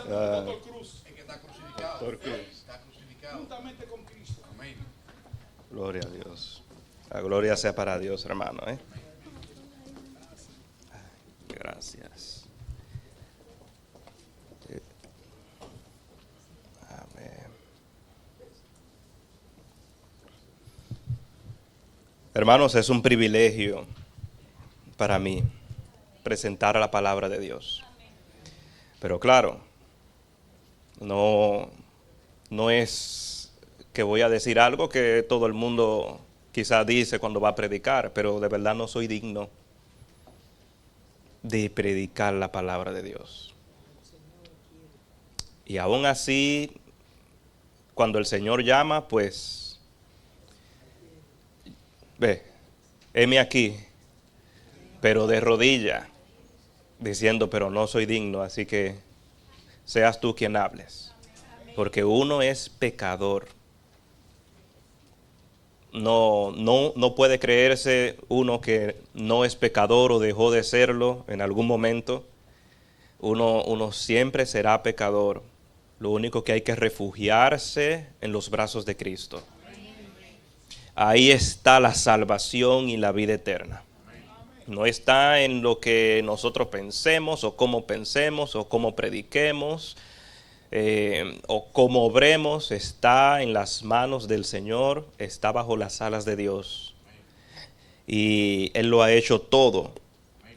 Doctor Cruz. Es que está crucificado. Doctor Cruz. Está crucificado. Juntamente con Cristo. Amén. Gloria a Dios. La gloria sea para Dios, hermano. Gracias. Amén. Hermanos, es un privilegio para mí presentar la palabra de Dios. Pero claro, no es que voy a decir algo que todo el mundo quizás dice cuando va a predicar, pero de verdad no soy digno de predicar la palabra de Dios. Y aún así, cuando el Señor llama, pues, heme aquí, pero de rodilla, diciendo, pero no soy digno, así que seas tú quien hables. Porque uno es pecador. No puede creerse uno que no es pecador o dejó de serlo en algún momento. Uno siempre será pecador. Lo único que hay que refugiarse en los brazos de Cristo. Ahí está la salvación y la vida eterna. No está en lo que nosotros pensemos o cómo prediquemos. O como obremos, está en las manos del Señor, está bajo las alas de Dios. Y Él lo ha hecho todo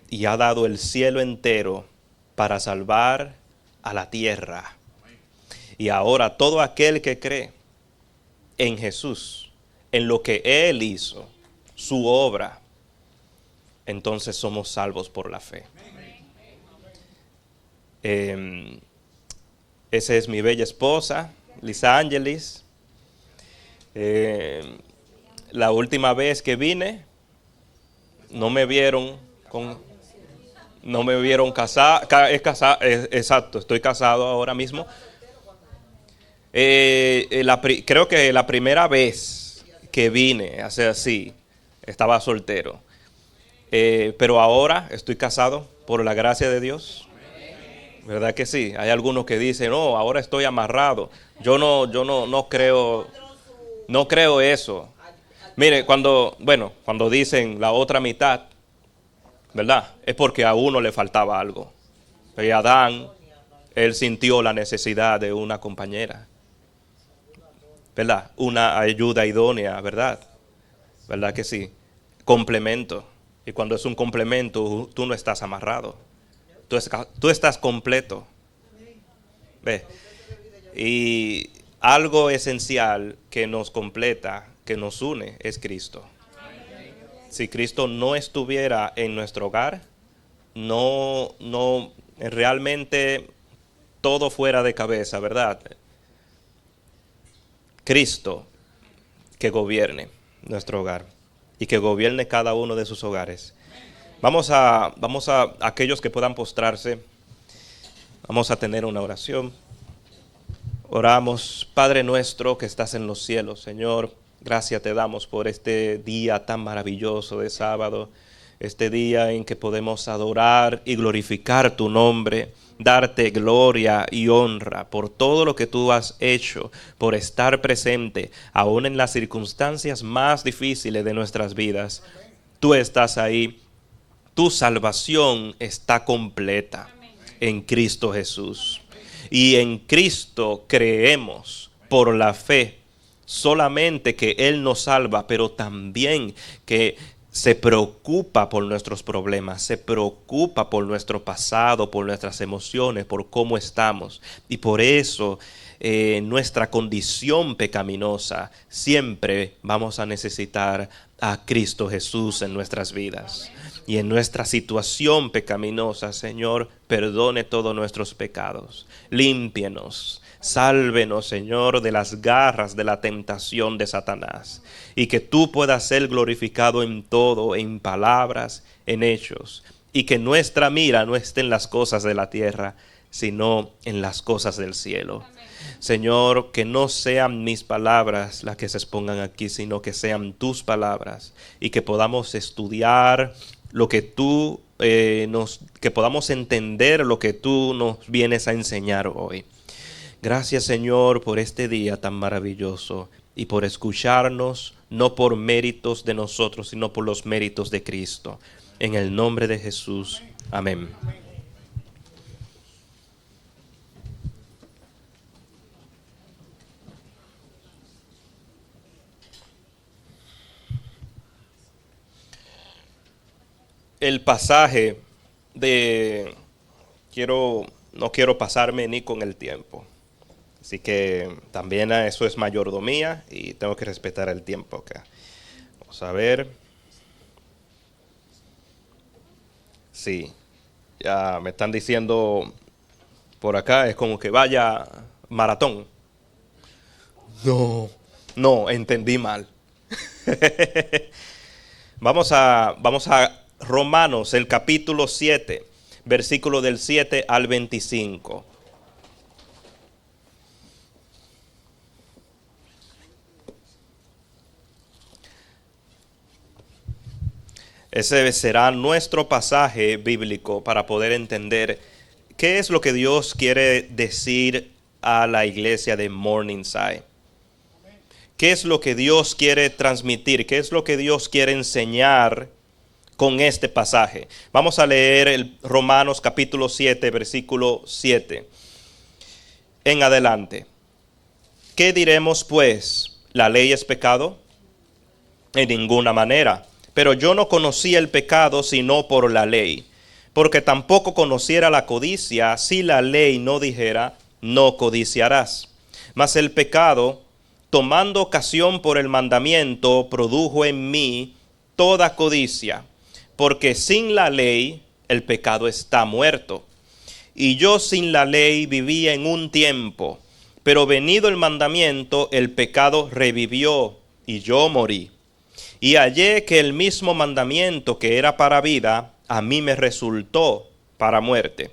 y ha dado el cielo entero para salvar a la tierra. Y ahora todo aquel que cree en Jesús, en lo que Él hizo, su obra, entonces somos salvos por la fe. Esa es mi bella esposa, Lisa Angelis. La última vez que vine, no me vieron casado. Exacto, estoy casado ahora mismo. Creo que la primera vez que vine, así, estaba soltero. Pero ahora estoy casado por la gracia de Dios. ¿Verdad que sí? Hay algunos que dicen, no, ahora estoy amarrado. Yo no creo eso. Mire, cuando dicen la otra mitad, ¿verdad? Es porque a uno le faltaba algo. Y Adán, él sintió la necesidad de una compañera, ¿verdad? Una ayuda idónea, ¿verdad? ¿Verdad que sí? Complemento. Y cuando es un complemento, tú no estás amarrado. Tú estás completo. ¿Ve? Y algo esencial que nos completa, que nos une, es Cristo. Si Cristo no estuviera en nuestro hogar, no realmente todo fuera de cabeza, ¿verdad? Cristo que gobierne nuestro hogar y que gobierne cada uno de sus hogares. Vamos a aquellos que puedan postrarse, vamos a tener una oración. Oramos. Padre nuestro que estás en los cielos, Señor, gracias te damos por este día tan maravilloso de sábado, este día en que podemos adorar y glorificar tu nombre, darte gloria y honra por todo lo que tú has hecho, por estar presente, aún en las circunstancias más difíciles de nuestras vidas. Tú estás ahí. Tu salvación está completa en Cristo Jesús. Y en Cristo creemos por la fe, solamente que Él nos salva, pero también que se preocupa por nuestros problemas, se preocupa por nuestro pasado, por nuestras emociones, por cómo estamos. Y por eso nuestra condición pecaminosa, siempre vamos a necesitar a Cristo Jesús en nuestras vidas. Y en nuestra situación pecaminosa, Señor, perdone todos nuestros pecados. Límpienos, sálvenos, Señor, de las garras de la tentación de Satanás. Y que tú puedas ser glorificado en todo, en palabras, en hechos. Y que nuestra mira no esté en las cosas de la tierra, sino en las cosas del cielo. Señor, que no sean mis palabras las que se expongan aquí, sino que sean tus palabras. Y que podamos estudiar lo que tú que podamos entender lo que tú nos vienes a enseñar hoy. Gracias, Señor, por este día tan maravilloso y por escucharnos, no por méritos de nosotros, sino por los méritos de Cristo. En el nombre de Jesús. Amén. El pasaje no quiero pasarme ni con el tiempo. Así que también eso es mayordomía y tengo que respetar el tiempo acá. Vamos a ver. Sí, ya me están diciendo por acá, es como que vaya maratón. No, entendí mal. Vamos a Romanos, el capítulo 7, versículo del 7 al 25. Ese será nuestro pasaje bíblico para poder entender qué es lo que Dios quiere decir a la iglesia de Morningside. ¿Qué es lo que Dios quiere transmitir? ¿Qué es lo que Dios quiere enseñar con este pasaje? Vamos a leer el Romanos capítulo 7, versículo 7 en adelante. ¿Qué diremos pues? ¿La ley es pecado? En ninguna manera. Pero yo no conocía el pecado sino por la ley, porque tampoco conociera la codicia si la ley no dijera, no codiciarás. Mas el pecado, tomando ocasión por el mandamiento, produjo en mí toda codicia, porque sin la ley el pecado está muerto. Y yo sin la ley vivía en un tiempo, pero venido el mandamiento, el pecado revivió y yo morí. Y hallé que el mismo mandamiento que era para vida, a mí me resultó para muerte.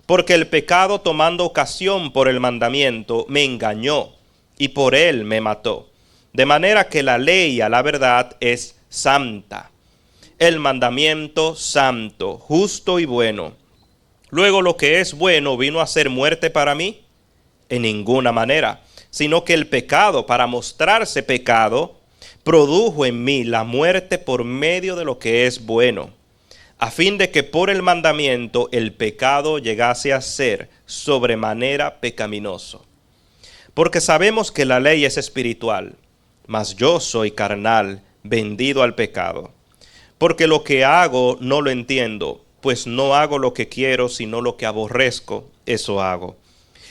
Porque el pecado, tomando ocasión por el mandamiento, me engañó y por él me mató. De manera que la ley a la verdad es santa, el mandamiento santo, justo y bueno. Luego lo que es bueno vino a ser muerte para mí, en ninguna manera, sino que el pecado, para mostrarse pecado, produjo en mí la muerte por medio de lo que es bueno, a fin de que por el mandamiento el pecado llegase a ser sobremanera pecaminoso. Porque sabemos que la ley es espiritual, mas yo soy carnal, vendido al pecado. Porque lo que hago no lo entiendo, pues no hago lo que quiero, sino lo que aborrezco, eso hago.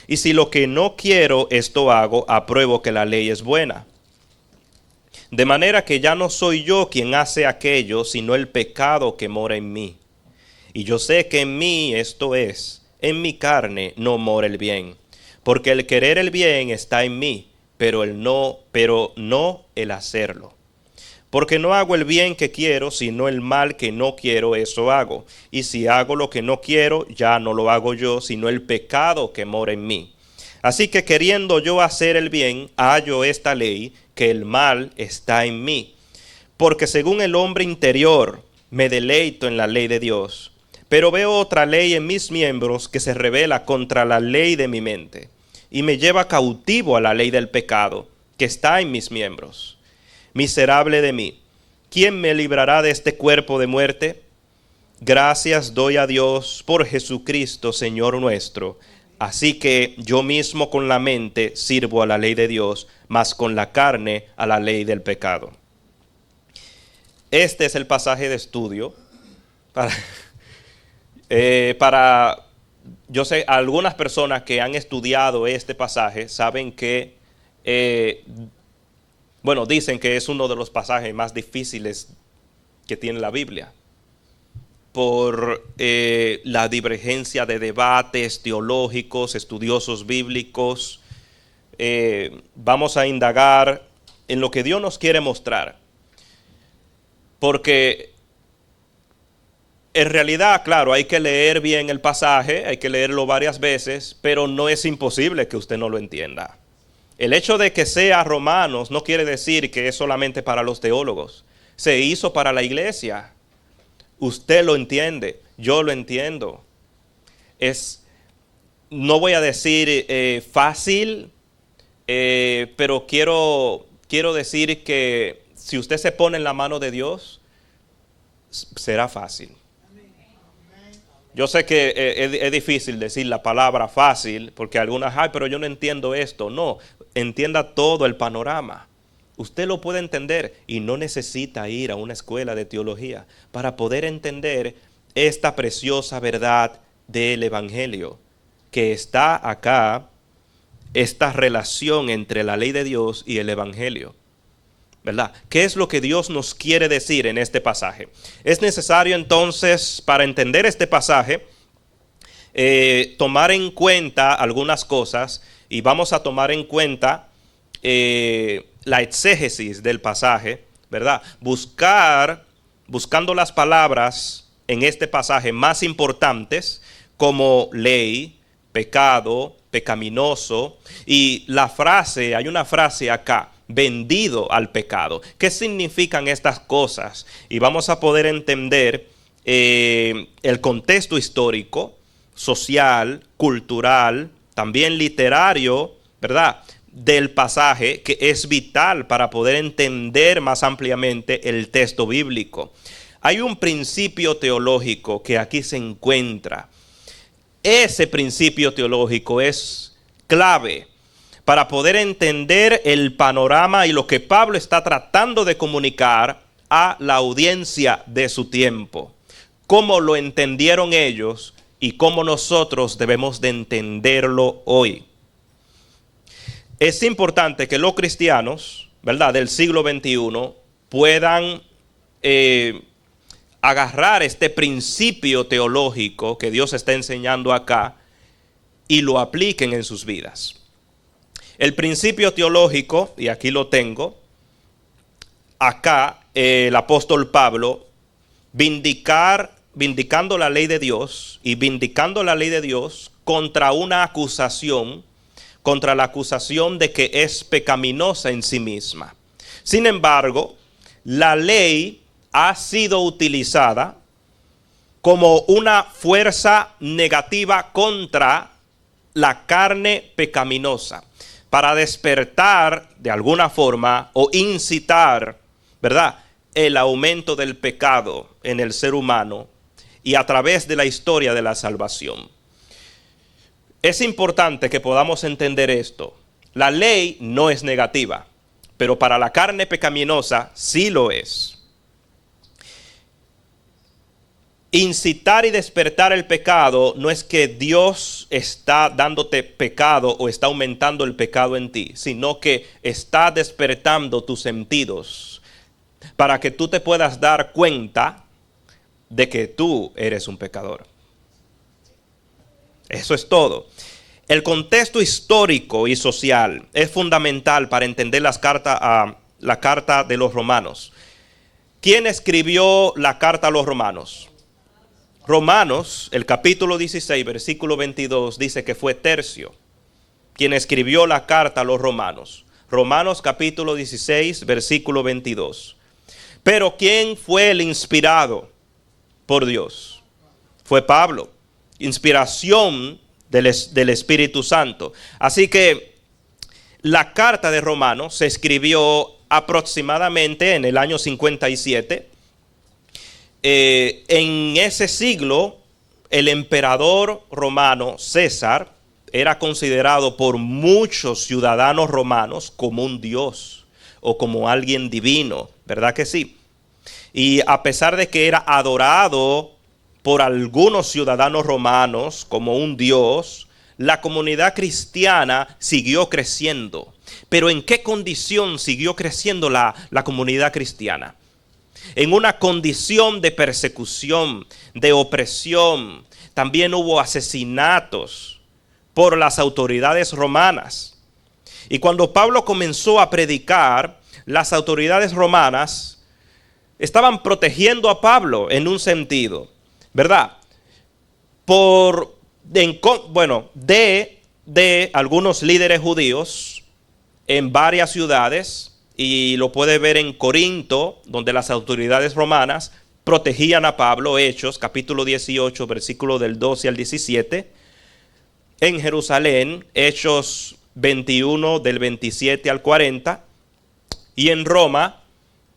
Y si lo que no quiero, esto hago, apruebo que la ley es buena. De manera que ya no soy yo quien hace aquello, sino el pecado que mora en mí. Y yo sé que en mí, esto es, en mi carne, no mora el bien. Porque el querer el bien está en mí, pero no el hacerlo. Porque no hago el bien que quiero, sino el mal que no quiero, eso hago. Y si hago lo que no quiero, ya no lo hago yo, sino el pecado que mora en mí. Así que queriendo yo hacer el bien, hallo esta ley, que el mal está en mí. Porque según el hombre interior, me deleito en la ley de Dios. Pero veo otra ley en mis miembros que se rebela contra la ley de mi mente, y me lleva cautivo a la ley del pecado, que está en mis miembros. Miserable de mí, ¿quién me librará de este cuerpo de muerte? Gracias doy a Dios por Jesucristo, Señor nuestro. Así que yo mismo con la mente sirvo a la ley de Dios, mas con la carne a la ley del pecado. Este es el pasaje de estudio yo sé, algunas personas que han estudiado este pasaje saben que, dicen que es uno de los pasajes más difíciles que tiene la Biblia, por la divergencia de debates teológicos, estudiosos bíblicos. Vamos a indagar en lo que Dios nos quiere mostrar, porque en realidad, claro, hay que leer bien el pasaje, hay que leerlo varias veces, pero no es imposible que usted no lo entienda. El hecho de que sea Romanos no quiere decir que es solamente para los teólogos. Se hizo para la iglesia. Usted lo entiende. yo lo entiendo. No voy a decir fácil, pero quiero decir que si usted se pone en la mano de Dios, será fácil. Yo sé que es difícil decir la palabra fácil, porque algunas, pero yo no entiendo esto. No, entienda todo el panorama. Usted lo puede entender y no necesita ir a una escuela de teología para poder entender esta preciosa verdad del Evangelio, que está acá, esta relación entre la ley de Dios y el Evangelio. ¿Verdad? ¿Qué es lo que Dios nos quiere decir en este pasaje? Es necesario entonces, para entender este pasaje, tomar en cuenta algunas cosas, y vamos a tomar en cuenta la exégesis del pasaje, ¿verdad? Buscando las palabras en este pasaje más importantes, como ley, pecado, pecaminoso, y hay una frase acá: vendido al pecado. ¿Qué significan estas cosas? Y vamos a poder entender el contexto histórico, social, cultural, también literario, ¿verdad?, del pasaje, que es vital para poder entender más ampliamente el texto bíblico. Hay un principio teológico que aquí se encuentra. Ese principio teológico es clave para poder entender el panorama y lo que Pablo está tratando de comunicar a la audiencia de su tiempo. Cómo lo entendieron ellos y cómo nosotros debemos de entenderlo hoy. Es importante que los cristianos, ¿verdad?, del siglo XXI puedan agarrar este principio teológico que Dios está enseñando acá y lo apliquen en sus vidas. El principio teológico, y aquí lo tengo, acá el apóstol Pablo, vindicando la ley de Dios y vindicando la ley de Dios contra una acusación, contra la acusación de que es pecaminosa en sí misma. Sin embargo, la ley ha sido utilizada como una fuerza negativa contra la carne pecaminosa, para despertar de alguna forma o incitar, ¿verdad?, el aumento del pecado en el ser humano y a través de la historia de la salvación. Es importante que podamos entender esto. La ley no es negativa, pero para la carne pecaminosa sí lo es. Incitar y despertar el pecado no es que Dios está dándote pecado o está aumentando el pecado en ti, sino que está despertando tus sentidos para que tú te puedas dar cuenta de que tú eres un pecador. Eso es todo. El contexto histórico y social es fundamental para entender la carta de los Romanos. ¿Quién escribió la carta a los Romanos? Romanos, el capítulo 16, versículo 22, dice que fue Tercio quien escribió la carta a los Romanos. Romanos capítulo 16, versículo 22. Pero ¿quién fue el inspirado por Dios? Fue Pablo. Inspiración del Espíritu Santo. Así que la carta de Romanos se escribió aproximadamente en el año 57. En ese siglo, el emperador romano César era considerado por muchos ciudadanos romanos como un dios o como alguien divino, ¿verdad que sí? Y a pesar de que era adorado por algunos ciudadanos romanos como un dios, la comunidad cristiana siguió creciendo. Pero ¿en qué condición siguió creciendo la comunidad cristiana? En una condición de persecución, de opresión. También hubo asesinatos por las autoridades romanas. Y cuando Pablo comenzó a predicar, las autoridades romanas estaban protegiendo a Pablo en un sentido, ¿verdad? De algunos líderes judíos en varias ciudades. Y lo puede ver en Corinto, donde las autoridades romanas protegían a Pablo. Hechos capítulo 18, versículo del 12 al 17. En Jerusalén, Hechos 21 del 27 al 40. Y en Roma,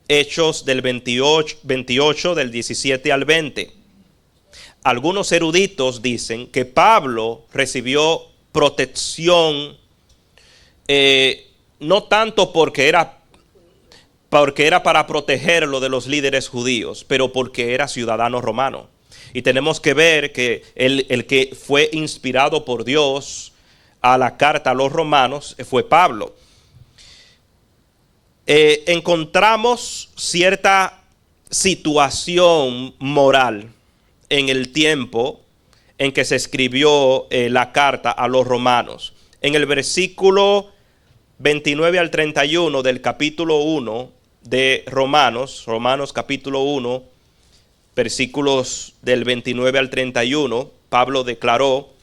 Hechos del 28 del 17 al 20. Algunos eruditos dicen que Pablo recibió protección no tanto porque era para protegerlo de los líderes judíos, pero porque era ciudadano romano. Y tenemos que ver que el que fue inspirado por Dios a la carta a los romanos fue Pablo. Encontramos cierta situación moral en el tiempo en que se escribió la carta a los romanos. En el versículo 29 al 31 del capítulo 1 de Romanos capítulo 1, versículos del 29 al 31, Pablo declaró: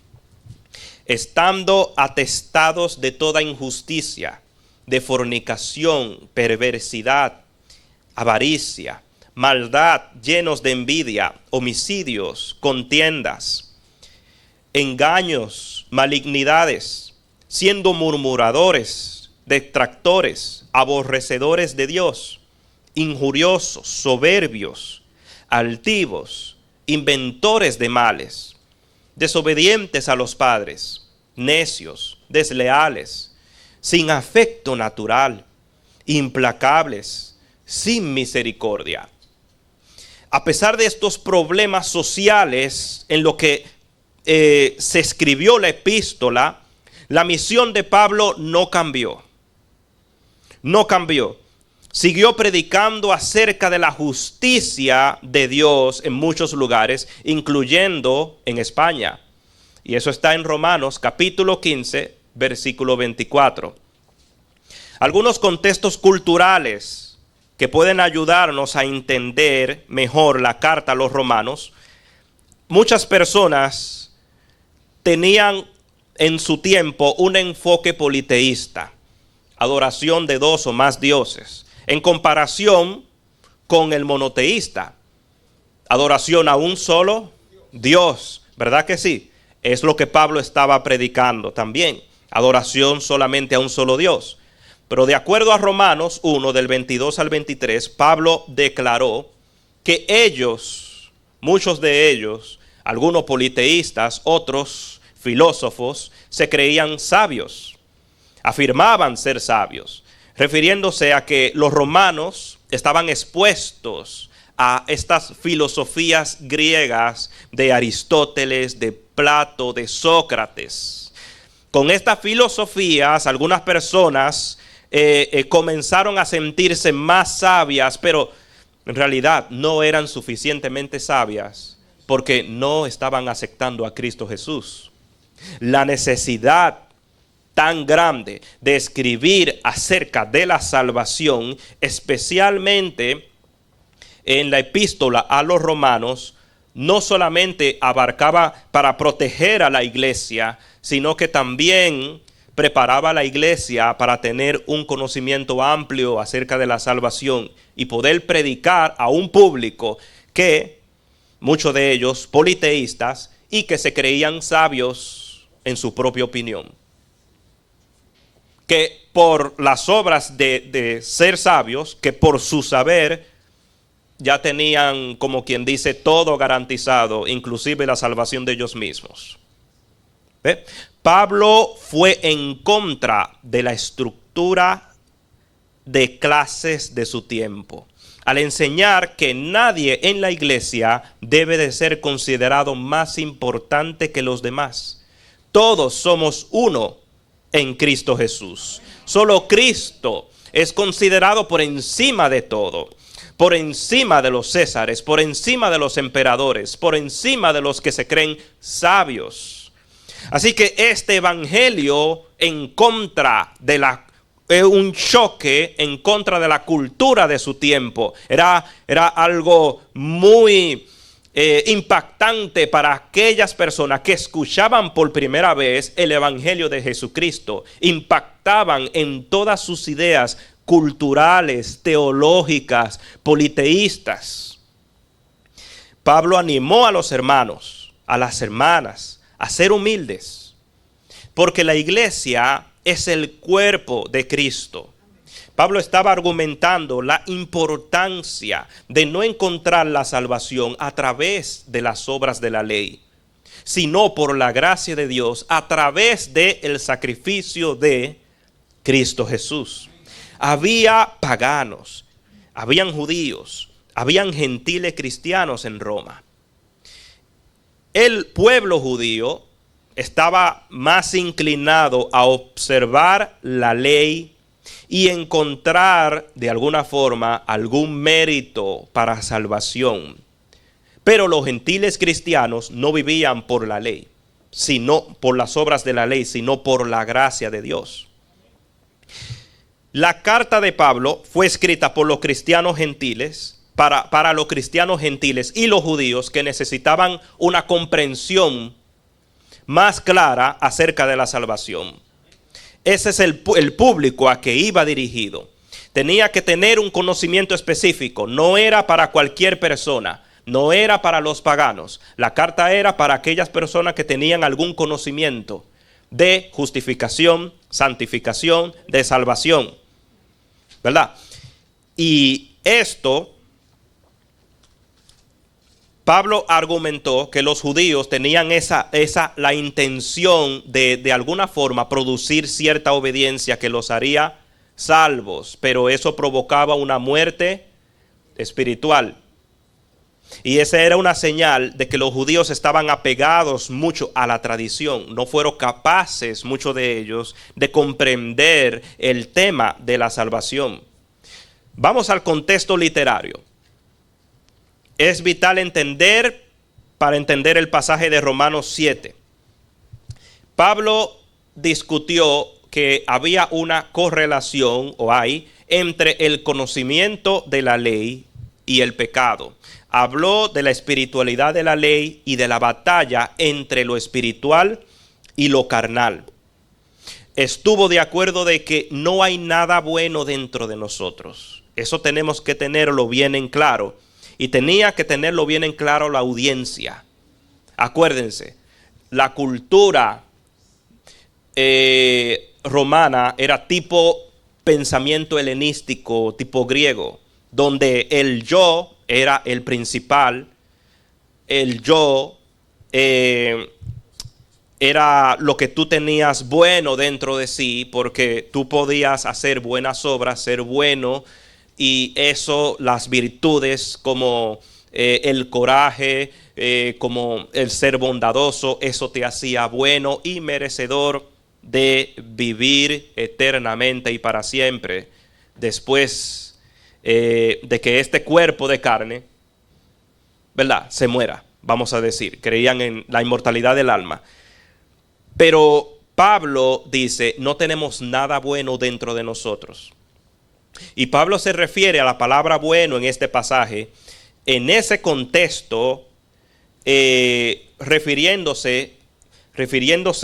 estando atestados de toda injusticia, de fornicación, perversidad, avaricia, maldad, llenos de envidia, homicidios, contiendas, engaños, malignidades, siendo murmuradores, detractores, aborrecedores de Dios, injuriosos, soberbios, altivos, inventores de males, desobedientes a los padres, necios, desleales, sin afecto natural, implacables, sin misericordia. A pesar de estos problemas sociales en lo que se escribió la epístola, la misión de Pablo no cambió. No cambió. Siguió predicando acerca de la justicia de Dios en muchos lugares, incluyendo en España. Y eso está en Romanos capítulo 15, versículo 24. Algunos contextos culturales que pueden ayudarnos a entender mejor la carta a los romanos. Muchas personas tenían en su tiempo un enfoque politeísta, adoración de dos o más dioses, en comparación con el monoteísta, adoración a un solo Dios, ¿verdad que sí? Es lo que Pablo estaba predicando también, adoración solamente a un solo Dios. Pero de acuerdo a Romanos 1, del 22 al 23, Pablo declaró que ellos, muchos de ellos, algunos politeístas, otros filósofos, se creían sabios, afirmaban ser sabios, refiriéndose a que los romanos estaban expuestos a estas filosofías griegas de Aristóteles, de Plato, de Sócrates. Con estas filosofías, algunas personas comenzaron a sentirse más sabias, pero en realidad no eran suficientemente sabias porque no estaban aceptando a Cristo Jesús. La necesidad tan grande de escribir acerca de la salvación, especialmente en la epístola a los romanos, no solamente abarcaba para proteger a la iglesia, sino que también preparaba a la iglesia para tener un conocimiento amplio acerca de la salvación y poder predicar a un público que, muchos de ellos politeístas, y que se creían sabios en su propia opinión, que por las obras de ser sabios, que por su saber ya tenían, como quien dice, todo garantizado, inclusive la salvación de ellos mismos. ¿Ve? Pablo fue en contra de la estructura de clases de su tiempo, al enseñar que nadie en la iglesia debe de ser considerado más importante que los demás. Todos somos uno en Cristo Jesús. Solo Cristo es considerado por encima de todo, por encima de los césares, por encima de los emperadores, por encima de los que se creen sabios. Así que este evangelio en contra de un choque en contra de la cultura de su tiempo. Era algo muy impactante para aquellas personas que escuchaban por primera vez el evangelio de Jesucristo. Impactaban en todas sus ideas culturales, teológicas, politeístas. Pablo animó a los hermanos, a las hermanas, a ser humildes, porque la iglesia es el cuerpo de Cristo. Pablo estaba argumentando la importancia de no encontrar la salvación a través de las obras de la ley, sino por la gracia de Dios a través del sacrificio de Cristo Jesús. Había paganos, habían judíos, habían gentiles cristianos en Roma. El pueblo judío estaba más inclinado a observar la ley y encontrar de alguna forma algún mérito para salvación. Pero los gentiles cristianos no vivían por la ley, sino por las obras de la ley, sino por la gracia de Dios. La carta de Pablo fue escrita por los cristianos gentiles, para los cristianos gentiles y los judíos que necesitaban una comprensión más clara acerca de la salvación. Ese es el público a que iba dirigido. Tenía que tener un conocimiento específico. No era para cualquier persona. No era para los paganos. La carta era para aquellas personas que tenían algún conocimiento de justificación, santificación, de salvación, ¿verdad? Y esto, Pablo argumentó que los judíos tenían la intención de alguna forma producir cierta obediencia que los haría salvos, pero eso provocaba una muerte espiritual. Y esa era una señal de que los judíos estaban apegados mucho a la tradición. No fueron capaces, muchos de ellos, de comprender el tema de la salvación. Vamos al contexto literario. Es vital para entender el pasaje de Romanos 7. Pablo discutió que había una correlación, o hay, entre el conocimiento de la ley y el pecado. Habló de la espiritualidad de la ley y de la batalla entre lo espiritual y lo carnal. Estuvo de acuerdo de que no hay nada bueno dentro de nosotros. Eso tenemos que tenerlo bien en claro. Y tenía que tenerlo bien en claro la audiencia. Acuérdense, la cultura romana era tipo pensamiento helenístico, tipo griego, donde el yo era el principal, el yo era lo que tú tenías bueno dentro de sí, porque tú podías hacer buenas obras, ser bueno, y eso, las virtudes como el coraje, como el ser bondadoso, eso te hacía bueno y merecedor de vivir eternamente y para siempre después de que este cuerpo de carne, ¿verdad?, se muera, vamos a decir. Creían en la inmortalidad del alma. Pero Pablo dice, no tenemos nada bueno dentro de nosotros. Y Pablo se refiere a la palabra bueno en este pasaje, en ese contexto, refiriéndose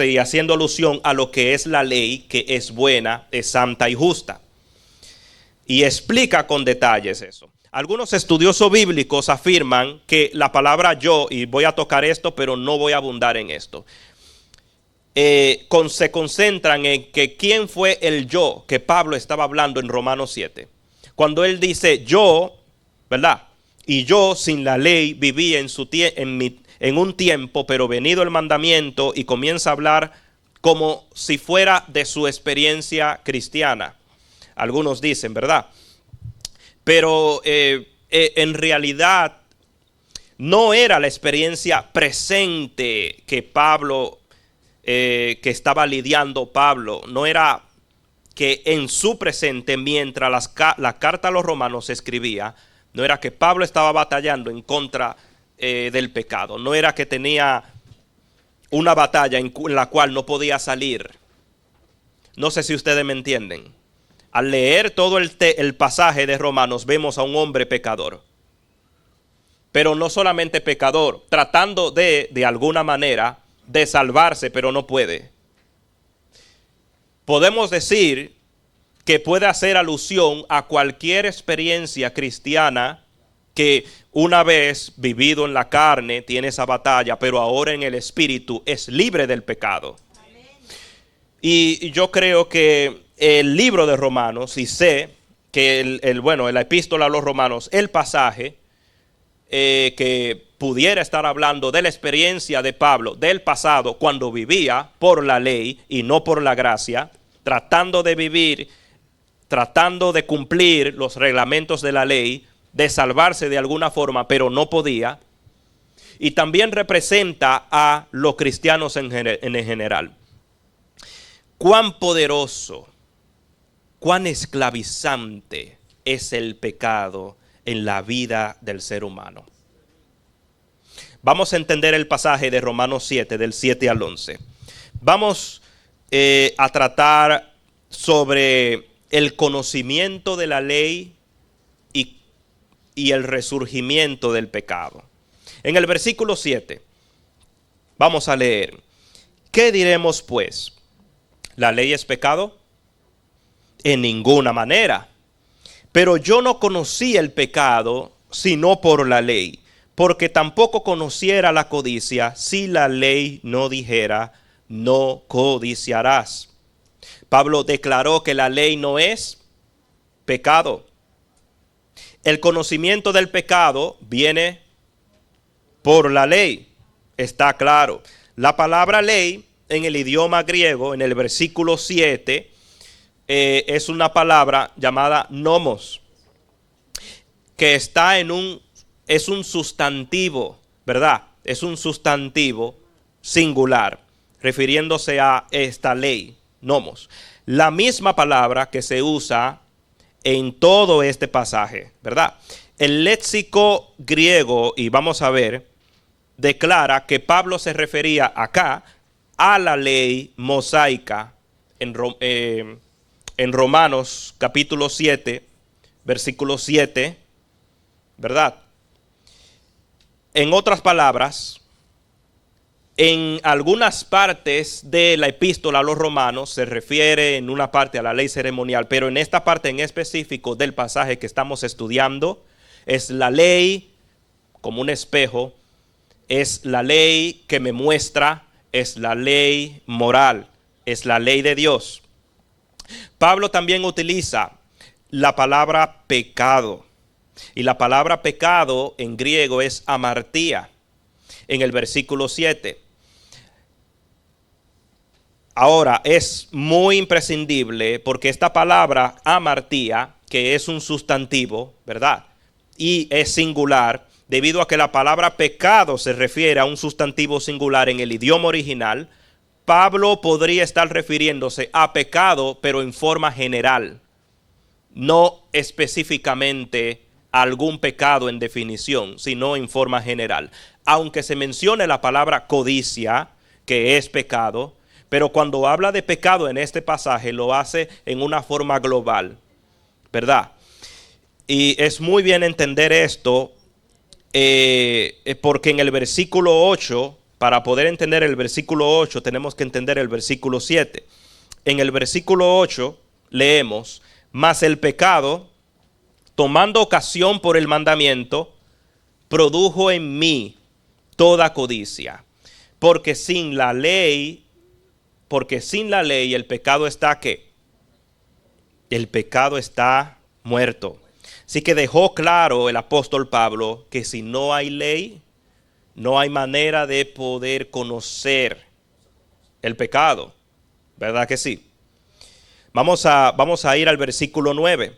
y haciendo alusión a lo que es la ley, que es buena, es santa y justa. Y explica con detalles eso. Algunos estudiosos bíblicos afirman que la palabra yo, y voy a tocar esto, pero no voy a abundar en esto, se concentran en que quién fue el yo que Pablo estaba hablando en Romanos 7. Cuando él dice yo, ¿verdad? Y yo sin la ley viví en un tiempo, pero venido el mandamiento, y comienza a hablar como si fuera de su experiencia cristiana. Algunos dicen, ¿verdad? Pero en realidad no era la experiencia presente que Pablo, que estaba lidiando Pablo. No era que en su presente, mientras la carta a los romanos se escribía, no era que Pablo estaba batallando en contra del pecado. No era que tenía una batalla en la cual no podía salir. No sé si ustedes me entienden. Al leer todo el pasaje de Romanos vemos a un hombre pecador. Pero no solamente pecador, tratando de alguna manera de salvarse, pero no puede. Podemos decir que puede hacer alusión a cualquier experiencia cristiana que una vez vivido en la carne tiene esa batalla, pero ahora en el espíritu es libre del pecado. Y yo creo que el libro de Romanos, y sé que la epístola a los Romanos, el pasaje que pudiera estar hablando de la experiencia de Pablo del pasado cuando vivía por la ley y no por la gracia, tratando de vivir, tratando de cumplir los reglamentos de la ley, de salvarse de alguna forma, pero no podía. Y también representa a los cristianos en general. Cuán poderoso, cuán esclavizante es el pecado en la vida del ser humano. Vamos a entender el pasaje de Romanos 7, del 7 al 11. Vamos a tratar sobre el conocimiento de la ley y el resurgimiento del pecado. En el versículo 7, vamos a leer: ¿qué diremos pues? ¿La ley es pecado? En ninguna manera. Pero yo no conocí el pecado sino por la ley, porque tampoco conociera la codicia si la ley no dijera: no codiciarás. Pablo declaró que la ley no es pecado. El conocimiento del pecado viene por la ley, está claro. La palabra ley en el idioma griego, en el versículo 7, es una palabra llamada nomos, que está es un sustantivo, ¿verdad? Es un sustantivo singular, refiriéndose a esta ley, nomos. La misma palabra que se usa en todo este pasaje, ¿verdad? El léxico griego, y vamos a ver, declara que Pablo se refería acá a la ley mosaica en Romanos capítulo 7, versículo 7, ¿verdad? En otras palabras, en algunas partes de la epístola a los romanos se refiere en una parte a la ley ceremonial, pero en esta parte en específico del pasaje que estamos estudiando, es la ley como un espejo, es la ley que me muestra, es la ley moral, es la ley de Dios. Pablo también utiliza la palabra pecado, y la palabra pecado en griego es amartía, en el versículo 7. Ahora, es muy imprescindible porque esta palabra amartía, que es un sustantivo, ¿verdad? Y es singular, debido a que la palabra pecado se refiere a un sustantivo singular en el idioma original. Pablo podría estar refiriéndose a pecado, pero en forma general, no específicamente a algún pecado en definición, sino en forma general. Aunque se mencione la palabra codicia, que es pecado, pero cuando habla de pecado en este pasaje lo hace en una forma global, ¿verdad? Y es muy bien entender esto, porque en el versículo 8, para poder entender el versículo 8, tenemos que entender el versículo 7. En el versículo 8 leemos: mas el pecado, tomando ocasión por el mandamiento, produjo en mí toda codicia, porque sin la ley el pecado está ¿qué? El pecado está muerto. Así que dejó claro el apóstol Pablo que si no hay ley, no hay manera de poder conocer el pecado. ¿Verdad que sí? Vamos a ir al versículo 9.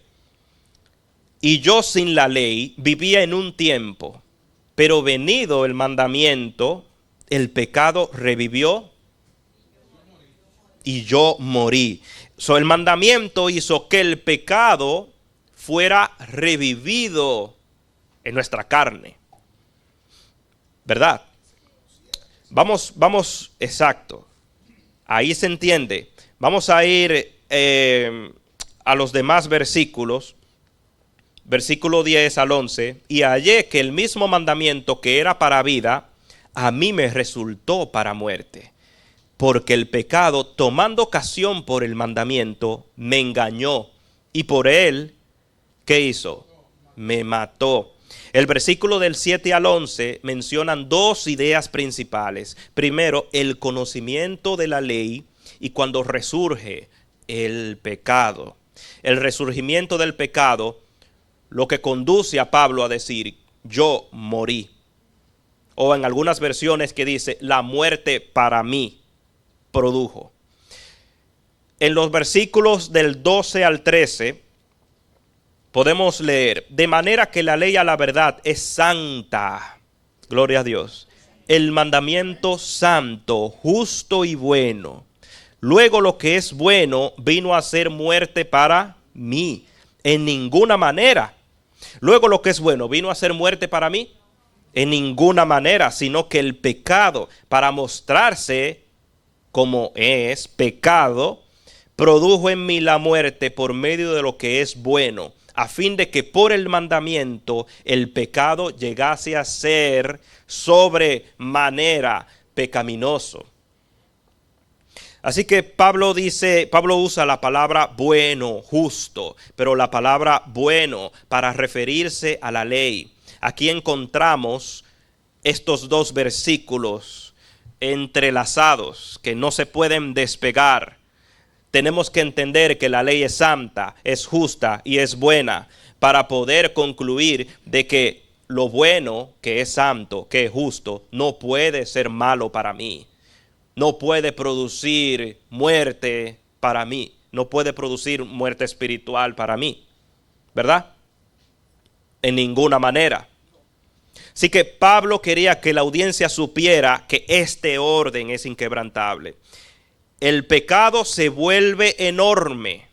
Y yo sin la ley vivía en un tiempo, pero venido el mandamiento, el pecado revivió y yo morí. El mandamiento hizo que el pecado fuera revivido en nuestra carne, ¿verdad? Vamos, exacto. Ahí se entiende. Vamos a ir a los demás versículos. Versículo 10 al 11. Y hallé que el mismo mandamiento que era para vida, a mí me resultó para muerte. Porque el pecado, tomando ocasión por el mandamiento, me engañó. Y por él, ¿qué hizo? Me mató. El versículo del 7 al 11 mencionan dos ideas principales. Primero, el conocimiento de la ley y cuando resurge el pecado. El resurgimiento del pecado, lo que conduce a Pablo a decir, yo morí. O en algunas versiones que dice, la muerte para mí produjo. En los versículos del 12 al 13 podemos leer, de manera que la ley a la verdad es santa, gloria a Dios, el mandamiento santo, justo y bueno. Luego lo que es bueno vino a ser muerte para mí, en ninguna manera. Luego lo que es bueno vino a ser muerte para mí, en ninguna manera, sino que el pecado, para mostrarse como es pecado, produjo en mí la muerte por medio de lo que es bueno, a fin de que por el mandamiento el pecado llegase a ser sobremanera pecaminoso. Así que Pablo usa la palabra bueno, justo, pero la palabra bueno para referirse a la ley. Aquí encontramos estos dos versículos entrelazados que no se pueden despegar. Tenemos que entender que la ley es santa, es justa y es buena para poder concluir de que lo bueno, que es santo, que es justo, no puede ser malo para mí. No puede producir muerte para mí. No puede producir muerte espiritual para mí. ¿Verdad? En ninguna manera. Así que Pablo quería que la audiencia supiera que este orden es inquebrantable. El pecado se vuelve enorme,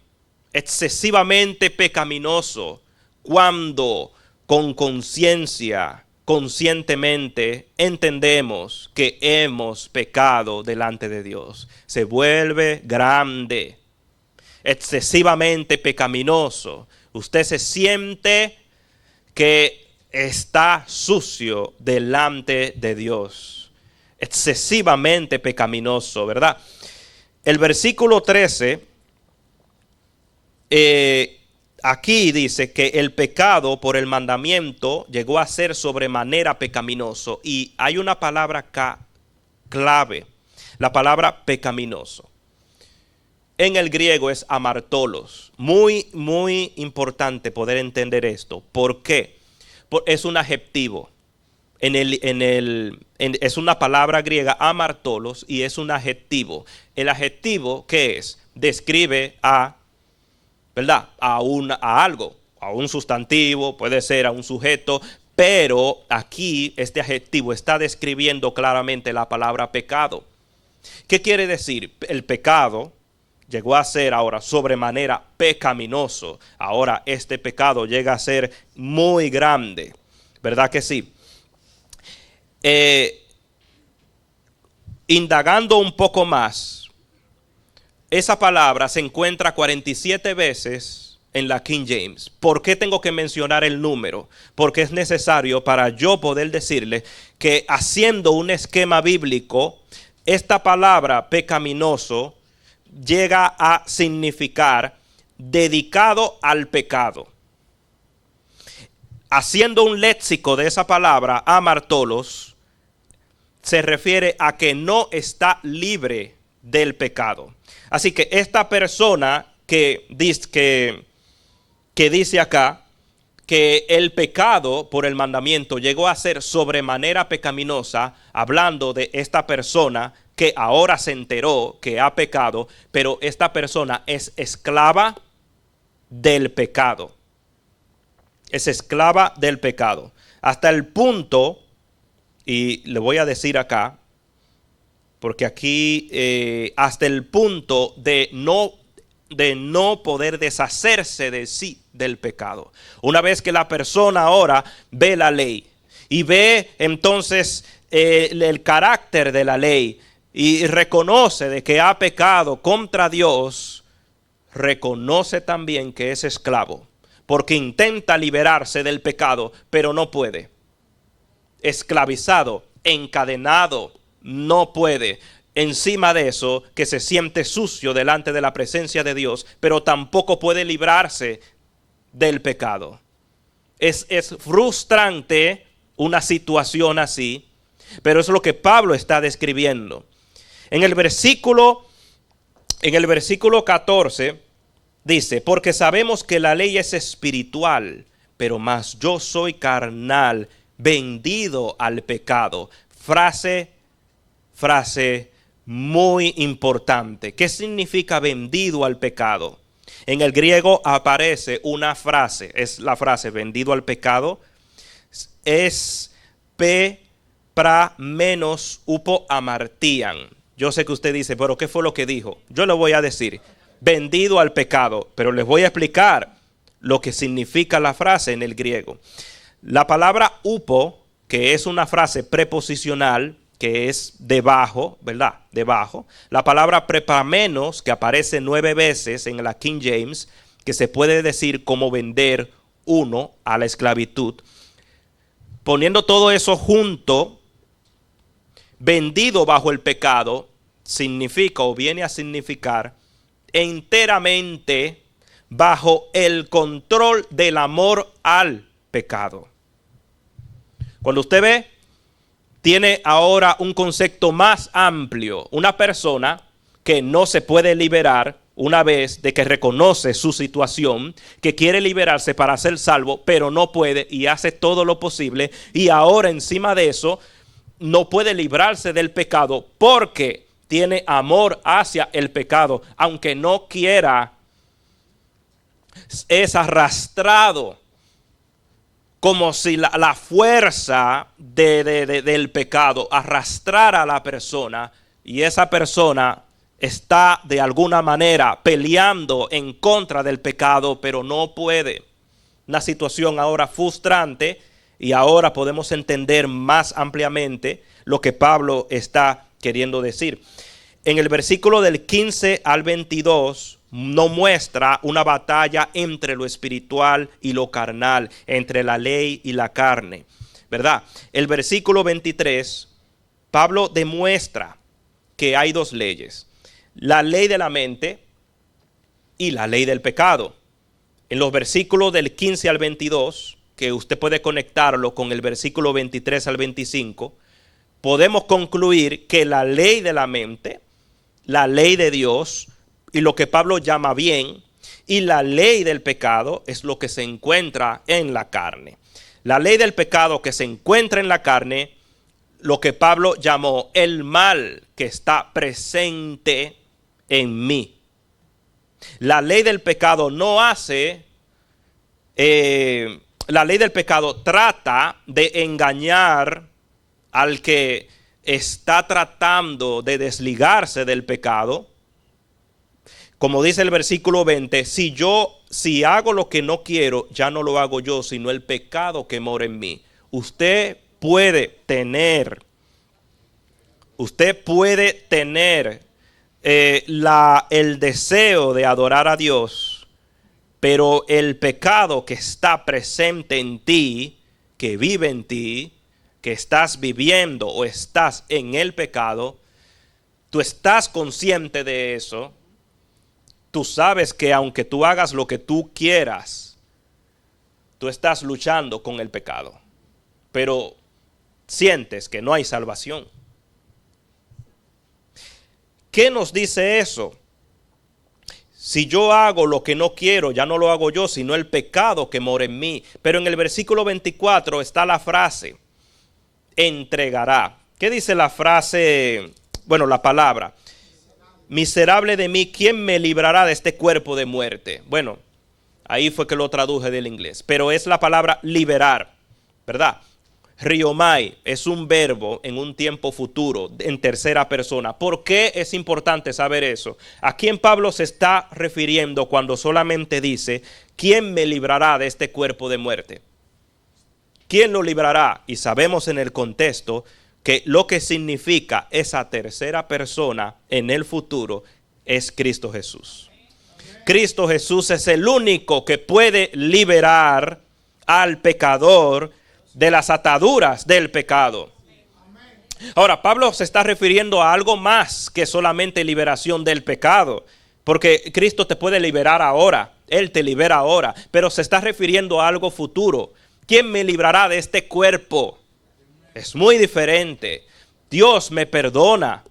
excesivamente pecaminoso, cuando con conciencia, conscientemente entendemos que hemos pecado delante de Dios. Se vuelve grande, excesivamente pecaminoso. Usted se siente que está sucio delante de Dios. Excesivamente pecaminoso, ¿verdad? El versículo 13, aquí dice que el pecado por el mandamiento llegó a ser sobremanera pecaminoso. Y hay una palabra acá clave, la palabra pecaminoso. En el griego es amartolos. Muy, muy importante poder entender esto. ¿Por qué? Es un adjetivo. Es una palabra griega, amartolos, y es un adjetivo. El adjetivo, ¿qué es? Describe ¿verdad? A algo, a un sustantivo, puede ser a un sujeto, pero aquí este adjetivo está describiendo claramente la palabra pecado. ¿Qué quiere decir? El pecado llegó a ser ahora sobremanera pecaminoso. Ahora este pecado llega a ser muy grande, ¿verdad que sí? Indagando un poco más, esa palabra se encuentra 47 veces en la King James. ¿Por qué tengo que mencionar el número? Porque es necesario para yo poder decirle que haciendo un esquema bíblico, esta palabra pecaminoso llega a significar dedicado al pecado. Haciendo un léxico de esa palabra, amartolos, se refiere a que no está libre del pecado. Así que esta persona que dice acá que el pecado por el mandamiento llegó a ser sobremanera pecaminosa, hablando de esta persona que ahora se enteró que ha pecado, pero esta persona es esclava del pecado. Es esclava del pecado. Hasta el punto, y le voy a decir acá, porque aquí hasta el punto de no poder deshacerse de sí del pecado. Una vez que la persona ahora ve la ley y ve entonces el carácter de la ley y reconoce de que ha pecado contra Dios, reconoce también que es esclavo, porque intenta liberarse del pecado, pero no puede. Esclavizado, encadenado, no puede. Encima de eso, que se siente sucio delante de la presencia de Dios, pero tampoco puede librarse del pecado. Es frustrante una situación así, pero es lo que Pablo está describiendo. En el versículo 14 dice, porque sabemos que la ley es espiritual, pero más yo soy carnal, vendido al pecado. Frase muy importante. ¿Qué significa vendido al pecado? En el griego aparece una frase, es la frase vendido al pecado, es pra menos upo amartían. Yo sé que usted dice, pero ¿qué fue lo que dijo? Yo le voy a decir, vendido al pecado, pero les voy a explicar lo que significa la frase en el griego. La palabra upo, que es una frase preposicional, que es debajo, ¿verdad? Debajo. La palabra prepamenos, que aparece 9 veces en la King James, que se puede decir como vender uno a la esclavitud. Poniendo todo eso junto, vendido bajo el pecado, significa o viene a significar enteramente bajo el control del amor al pecado. Cuando usted ve, tiene ahora un concepto más amplio. Una persona que no se puede liberar una vez de que reconoce su situación, que quiere liberarse para ser salvo, pero no puede y hace todo lo posible. Y ahora encima de eso, no puede librarse del pecado porque tiene amor hacia el pecado. Aunque no quiera, es arrastrado. Como si la fuerza del pecado arrastrara a la persona y esa persona está de alguna manera peleando en contra del pecado, pero no puede. Una situación ahora frustrante y ahora podemos entender más ampliamente lo que Pablo está queriendo decir. En el versículo del 15 al 22 nos muestra una batalla entre lo espiritual y lo carnal, entre la ley y la carne, ¿verdad? El versículo 23, Pablo demuestra que hay 2 leyes, la ley de la mente y la ley del pecado. En los versículos del 15 al 22, que usted puede conectarlo con el versículo 23 al 25, podemos concluir que la ley de la mente, la ley de Dios y lo que Pablo llama bien, y la ley del pecado es lo que se encuentra en la carne. La ley del pecado que se encuentra en la carne, lo que Pablo llamó el mal que está presente en mí. La ley del pecado no hace, la ley del pecado trata de engañar al que está tratando de desligarse del pecado. Como dice el versículo 20, si hago lo que no quiero, ya no lo hago yo, sino el pecado que mora en mí. Usted puede tener el deseo de adorar a Dios, pero el pecado que está presente en ti, que vive en ti, que estás viviendo o estás en el pecado, tú estás consciente de eso. Tú sabes que aunque tú hagas lo que tú quieras, tú estás luchando con el pecado, pero sientes que no hay salvación. ¿Qué nos dice eso? Si yo hago lo que no quiero, ya no lo hago yo, sino el pecado que mora en mí. Pero en el versículo 24 está la frase, entregará. ¿Qué dice la frase? Bueno, la palabra. Miserable de mí, ¿quién me librará de este cuerpo de muerte? Bueno, ahí fue que lo traduje del inglés. Pero es la palabra liberar, ¿verdad? Riomai es un verbo en un tiempo futuro, en tercera persona. ¿Por qué es importante saber eso? ¿A quién Pablo se está refiriendo cuando solamente dice, ¿quién me librará de este cuerpo de muerte? ¿Quién lo librará? Y sabemos en el contexto que lo que significa esa tercera persona en el futuro es Cristo Jesús. Cristo Jesús es el único que puede liberar al pecador de las ataduras del pecado. Ahora, Pablo se está refiriendo a algo más que solamente liberación del pecado, porque Cristo te puede liberar ahora, Él te libera ahora, pero se está refiriendo a algo futuro. ¿Quién me librará de este cuerpo? Es muy diferente. Dios me perdona.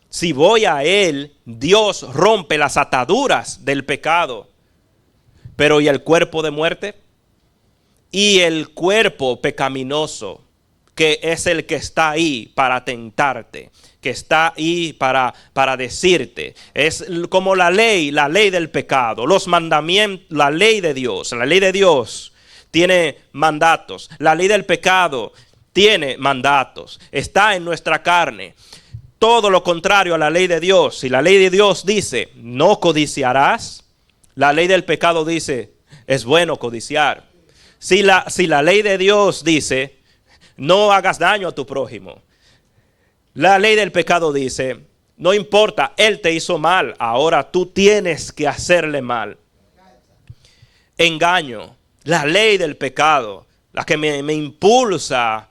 Si voy a Él, Dios rompe las ataduras del pecado. Pero ¿y el cuerpo de muerte? Y el cuerpo pecaminoso, que es el que está ahí para tentarte, que está ahí para decirte. Es como la ley del pecado, los mandamientos, la ley de Dios. La ley de Dios tiene mandatos. La ley del pecado tiene mandatos. Está en nuestra carne. Todo lo contrario a la ley de Dios. Si la ley de Dios dice, no codiciarás, la ley del pecado dice, es bueno codiciar. Si la ley de Dios dice, no hagas daño a tu prójimo, la ley del pecado dice, no importa, él te hizo mal, ahora tú tienes que hacerle mal. Engaño, la ley del pecado, la que me impulsa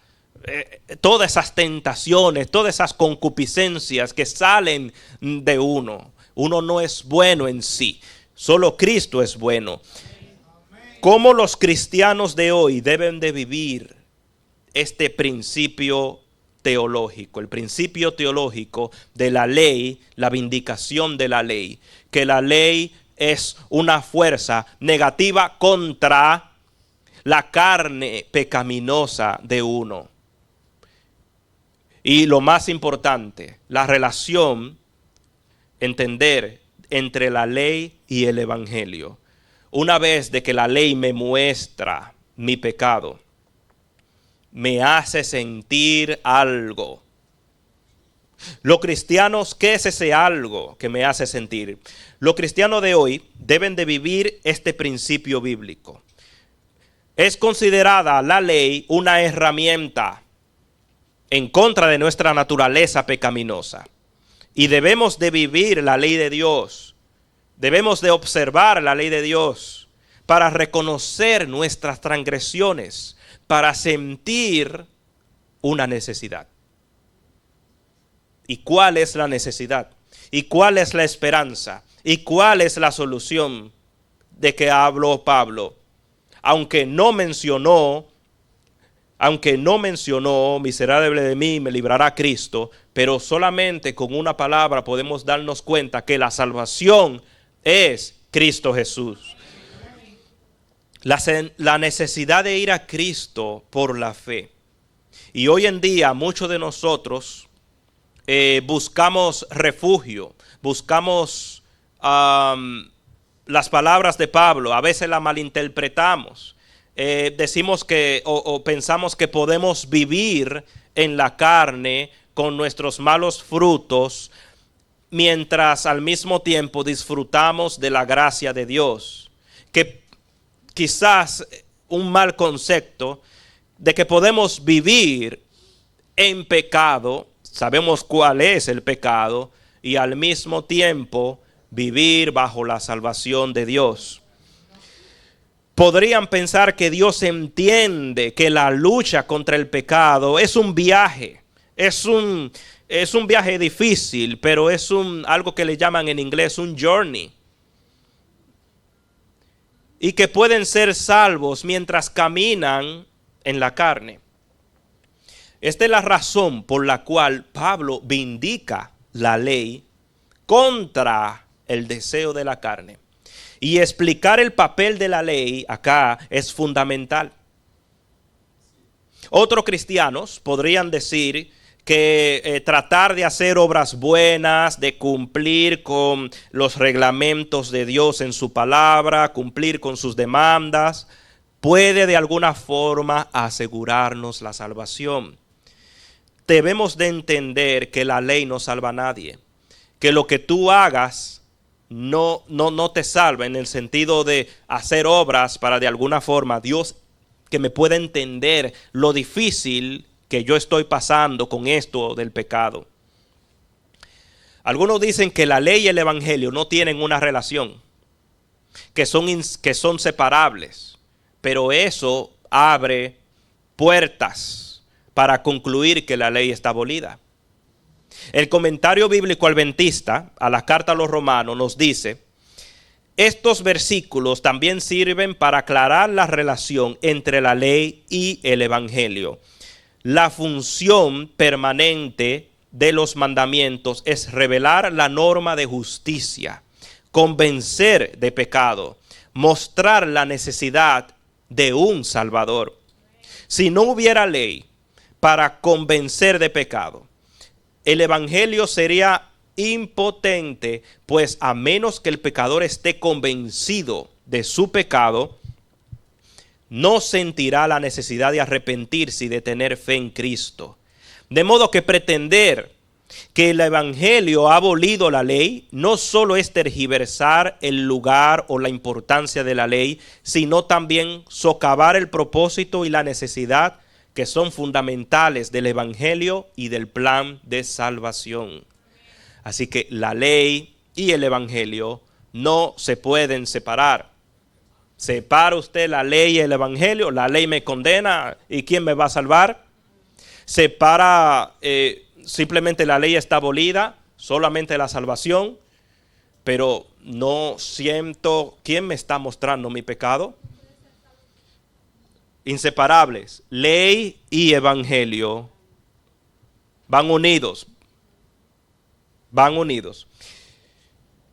todas esas tentaciones, todas esas concupiscencias que salen de uno. Uno no es bueno en sí, solo Cristo es bueno. ¿Cómo los cristianos de hoy deben de vivir este principio teológico? El principio teológico de la ley, la vindicación de la ley. Que la ley es una fuerza negativa contra la carne pecaminosa de uno. Y lo más importante, la relación, entender entre la ley y el evangelio. Una vez de que la ley me muestra mi pecado, me hace sentir algo. Los cristianos, ¿qué es ese algo que me hace sentir? Los cristianos de hoy deben de vivir este principio bíblico. Es considerada la ley una herramienta en contra de nuestra naturaleza pecaminosa. Y debemos de vivir la ley de Dios. Debemos de observar la ley de Dios para reconocer nuestras transgresiones, para sentir una necesidad. ¿Y cuál es la necesidad? ¿Y cuál es la esperanza? ¿Y cuál es la solución de que habló Pablo? Aunque no mencionó, miserable de mí, me librará Cristo, pero solamente con una palabra podemos darnos cuenta que la salvación es Cristo Jesús. La necesidad de ir a Cristo por la fe. Y hoy en día muchos de nosotros buscamos refugio, buscamos las palabras de Pablo, a veces las malinterpretamos. Decimos que o pensamos que podemos vivir en la carne con nuestros malos frutos, mientras al mismo tiempo disfrutamos de la gracia de Dios. Que quizás un mal concepto de que podemos vivir en pecado, sabemos cuál es el pecado, y al mismo tiempo vivir bajo la salvación de Dios. Podrían pensar que Dios entiende que la lucha contra el pecado es un viaje, es un viaje difícil, pero es algo que le llaman en inglés un journey. Y que pueden ser salvos mientras caminan en la carne. Esta es la razón por la cual Pablo vindica la ley contra el deseo de la carne. Y explicar el papel de la ley acá es fundamental. Otros cristianos podrían decir que tratar de hacer obras buenas, de cumplir con los reglamentos de Dios en su palabra, cumplir con sus demandas, puede de alguna forma asegurarnos la salvación. Debemos de entender que la ley no salva a nadie, que lo que tú hagas no te salva en el sentido de hacer obras para de alguna forma Dios que me pueda entender lo difícil que yo estoy pasando con esto del pecado. Algunos dicen que la ley y el evangelio no tienen una relación, que son separables, pero eso abre puertas para concluir que la ley está abolida. El comentario bíblico adventista a la carta a los romanos nos dice estos versículos también sirven para aclarar la relación entre la ley y el evangelio. La función permanente de los mandamientos es revelar la norma de justicia, convencer de pecado, mostrar la necesidad de un Salvador. Si no hubiera ley para convencer de pecado, el evangelio sería impotente, pues a menos que el pecador esté convencido de su pecado, no sentirá la necesidad de arrepentirse y de tener fe en Cristo. De modo que pretender que el evangelio ha abolido la ley no solo es tergiversar el lugar o la importancia de la ley, sino también socavar el propósito y la necesidad que son fundamentales del evangelio y del plan de salvación. Así que la ley y el evangelio no se pueden separar. Separa usted la ley y el evangelio, la ley me condena, ¿y quién me va a salvar? Separa, simplemente la ley está abolida, solamente la salvación, pero no siento, ¿quién me está mostrando mi pecado? Inseparables, ley y evangelio van unidos. Van unidos.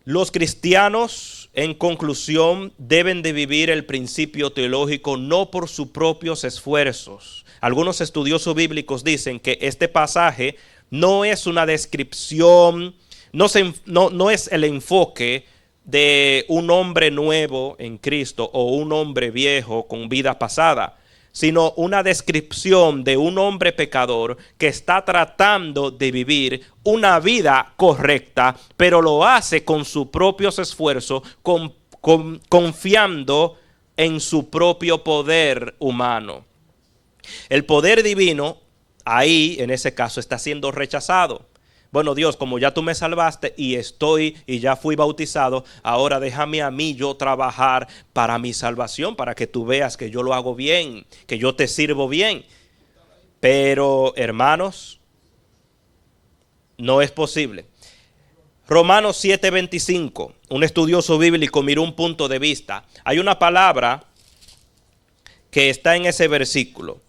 Los cristianos, en conclusión, deben de vivir el principio teológico no por sus propios esfuerzos. Algunos estudiosos bíblicos dicen que este pasaje no es una descripción, no es el enfoque de un hombre nuevo en Cristo o un hombre viejo con vida pasada, sino una descripción de un hombre pecador que está tratando de vivir una vida correcta, pero lo hace con sus propios esfuerzos, confiando en su propio poder humano. El poder divino, ahí en ese caso, está siendo rechazado. Bueno, Dios, como ya tú me salvaste y ya fui bautizado, ahora déjame a mí yo trabajar para mi salvación, para que tú veas que yo lo hago bien, que yo te sirvo bien. Pero, hermanos, no es posible. Romanos 7:25, un estudioso bíblico miró un punto de vista. Hay una palabra que está en ese versículo.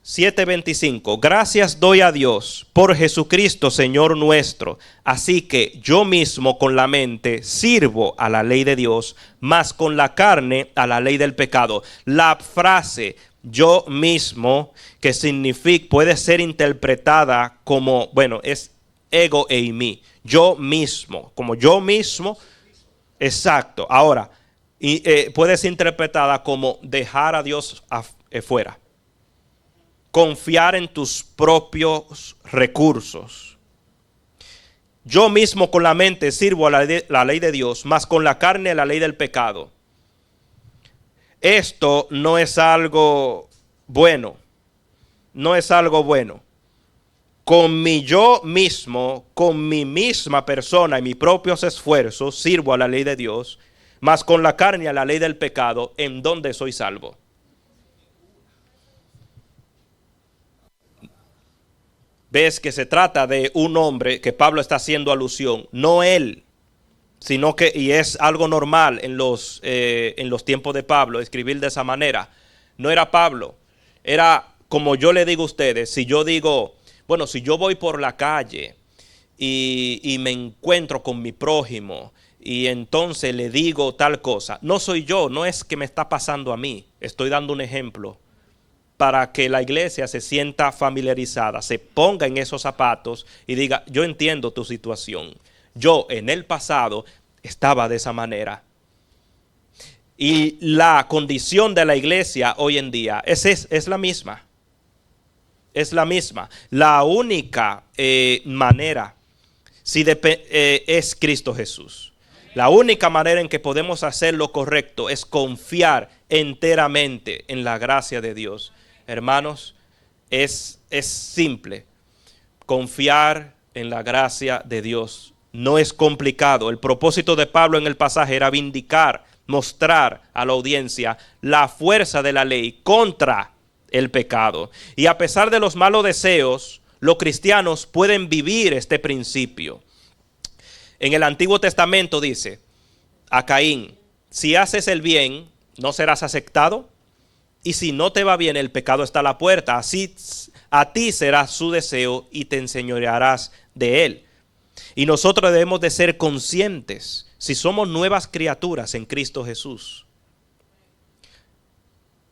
7:25, gracias doy a Dios por Jesucristo Señor nuestro, así que yo mismo con la mente sirvo a la ley de Dios, mas con la carne a la ley del pecado. La frase yo mismo, que significa, puede ser interpretada como, bueno, es ego eimi, yo mismo, como yo mismo, exacto. Ahora, puede ser interpretada como dejar a Dios afuera. Confiar en tus propios recursos. Yo mismo con la mente sirvo a la ley de Dios, mas con la carne a la ley del pecado. Esto no es algo bueno. No es algo bueno. Con mi yo mismo, con mi misma persona y mis propios esfuerzos, sirvo a la ley de Dios, mas con la carne a la ley del pecado, ¿en dónde soy salvo? Ves que se trata de un hombre que Pablo está haciendo alusión, no él, sino que, y es algo normal en los tiempos de Pablo, escribir de esa manera. No era Pablo, era como yo le digo a ustedes, si yo digo, bueno, si yo voy por la calle y me encuentro con mi prójimo y entonces le digo tal cosa, no soy yo, no es que me está pasando a mí, estoy dando un ejemplo, para que la iglesia se sienta familiarizada, se ponga en esos zapatos y diga, yo entiendo tu situación. Yo en el pasado estaba de esa manera. Y la condición de la iglesia hoy en día es la misma. Es la misma. La única manera es Cristo Jesús. La única manera en que podemos hacer lo correcto es confiar enteramente en la gracia de Dios. Hermanos, es simple. Confiar en la gracia de Dios. No es complicado. El propósito de Pablo en el pasaje era vindicar, mostrar a la audiencia la fuerza de la ley contra el pecado. Y a pesar de los malos deseos, los cristianos pueden vivir este principio. En el Antiguo Testamento dice, a Caín, si haces el bien, no serás aceptado, y si no te va bien, el pecado está a la puerta, así a ti será su deseo y te enseñorearás de él. Y nosotros debemos de ser conscientes, si somos nuevas criaturas en Cristo Jesús.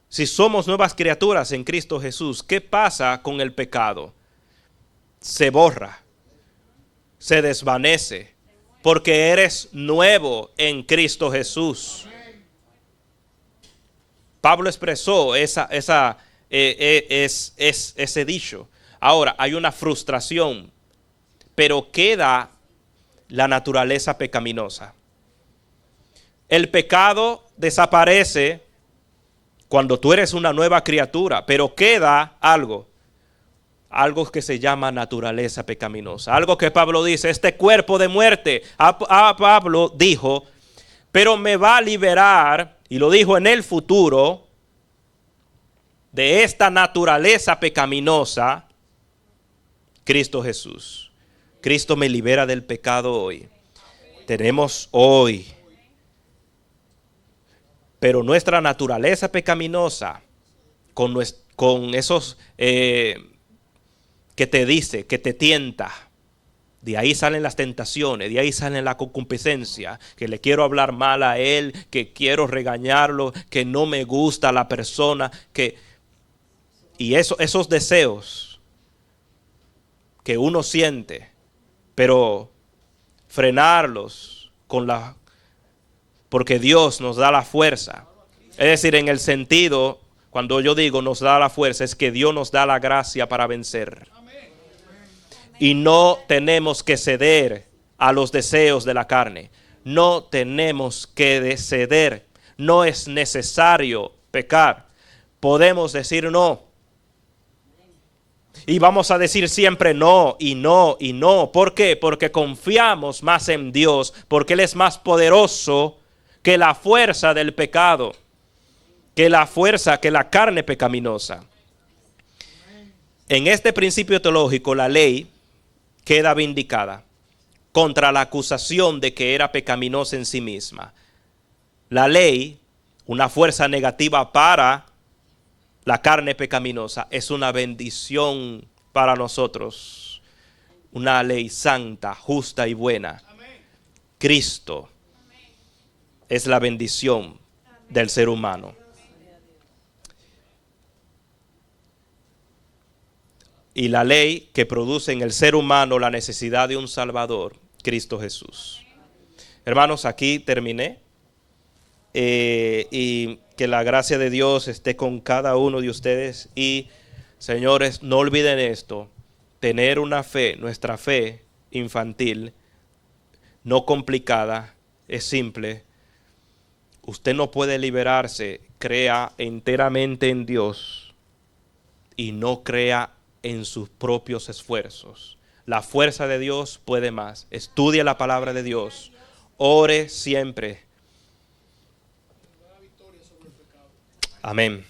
Si somos nuevas criaturas en Cristo Jesús, ¿qué pasa con el pecado? Se borra, se desvanece, porque eres nuevo en Cristo Jesús. Pablo expresó ese dicho. Ahora, hay una frustración, pero queda la naturaleza pecaminosa. El pecado desaparece cuando tú eres una nueva criatura, pero queda algo que se llama naturaleza pecaminosa. Algo que Pablo dice, este cuerpo de muerte. Pablo dijo, pero me va a liberar, y lo dijo en el futuro, de esta naturaleza pecaminosa, Cristo Jesús. Cristo me libera del pecado hoy. Tenemos hoy. Pero nuestra naturaleza pecaminosa, con esos que te dice, que te tienta, de ahí salen las tentaciones, de ahí salen la concupiscencia, que le quiero hablar mal a él, que quiero regañarlo, que no me gusta la persona, y esos deseos que uno siente, pero frenarlos porque Dios nos da la fuerza. Es decir, en el sentido, cuando yo digo nos da la fuerza, es que Dios nos da la gracia para vencer. Y no tenemos que ceder a los deseos de la carne. No tenemos que ceder. No es necesario pecar. Podemos decir no. Y vamos a decir siempre no y no y no. ¿Por qué? Porque confiamos más en Dios. Porque Él es más poderoso que la fuerza del pecado. Que la carne pecaminosa. En este principio teológico, la ley queda vindicada contra la acusación de que era pecaminosa en sí misma. La ley, una fuerza negativa para la carne pecaminosa, es una bendición para nosotros. Una ley santa, justa y buena. Cristo es la bendición del ser humano. Y la ley que produce en el ser humano la necesidad de un Salvador, Cristo Jesús. Hermanos, aquí terminé. Y que la gracia de Dios esté con cada uno de ustedes. Y, señores, no olviden esto. Tener una fe, nuestra fe infantil, no complicada, es simple. Usted no puede liberarse, crea enteramente en Dios y no crea en sus propios esfuerzos. La fuerza de Dios puede más. Estudie la palabra de Dios. Ore siempre. Amén.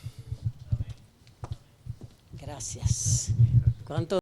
Gracias. ¿Cuánto?